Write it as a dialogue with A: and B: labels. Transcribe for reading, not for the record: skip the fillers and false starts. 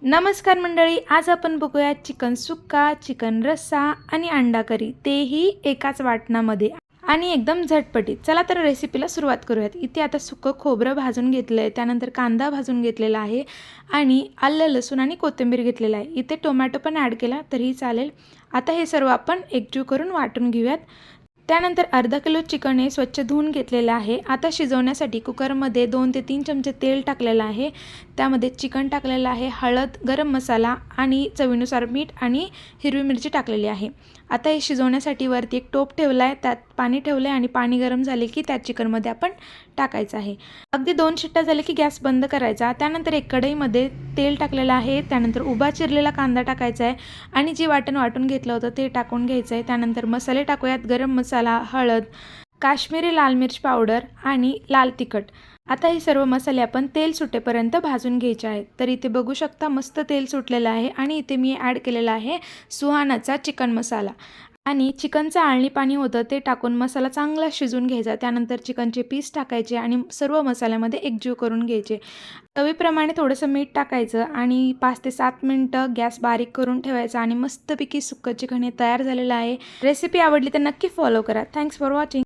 A: नमस्कार मंडळी, आज आपण बघूया चिकन सुक्का, चिकन रस्सा आणि अंडा करी, तेही एकाच वाटणामध्ये आणि एकदम झटपटीत. चला तर रेसिपीला सुरुवात करूयात. इथे आता सुक्कं खोबरं भाजून घेतलं आहे, त्यानंतर कांदा भाजून घेतलेला आहे आणि आलं, लसूण आणि कोथिंबीर घेतलेलं आहे. इथे टोमॅटो पण ॲड केला तरीही चालेल. आता हे सर्व आपण एकजीव करून वाटून घेऊयात. त्यानंतर अर्धा किलो चिकन हे स्वच्छ धुवून घेतलेलं आहे. आता शिजवण्यासाठी कुकरमध्ये 2 ते 3 चमचे तेल टाकलेलं आहे. त्यामध्ये चिकन टाकलेलं आहे, हळद, गरम मसाला आणि चवीनुसार मीठ आणि हिरवी मिरची टाकलेली आहे. आता हे शिजवण्यासाठी वरती एक टोप ठेवला आहे, त्यात पाणी ठेवलं आहे आणि पाणी गरम झाले की त्या चिकनमध्ये आपण टाकायचं आहे. अगदी 2 शिट्ट्या झाल्या की गॅस बंद करायचा. त्यानंतर एक कढईमध्ये तेल टाकलेलं आहे, त्यानंतर उभा चिरलेला कांदा टाकायचा आहे आणि जे वाटण वाटून घेतलं होतं ते टाकून घ्यायचं आहे. त्यानंतर मसाले टाकूयात, गरम मसाला, हळद, काश्मीरी लाल मिर्च पावडर आणि लाल तिखट. आता हे सर्व मसाले आपण तेल सुटेपर्यंत भाजून घ्यायचे आहेत. तर इथे बघू शकता मस्त तेल सुटलेलं आहे आणि इथे मी ॲड केलेला आहे सुहानाचा चिकन मसाला आणि चिकनचं आळणी पाणी होतं ते टाकून मसाला चांगला शिजून घ्यायचा. त्यानंतर चिकनचे पीस टाकायचे आणि सर्व मसाल्यामध्ये एकजीव करून घ्यायचे. चवीप्रमाणे थोडंसं मीठ टाकायचं आणि 5 ते 7 मिनटं गॅस बारीक करून ठेवायचा आणि मस्तपैकी सुक्कं चिकन हे तयार झालेलं आहे. रेसिपी आवडली तर नक्की फॉलो करा. Thanks for watching.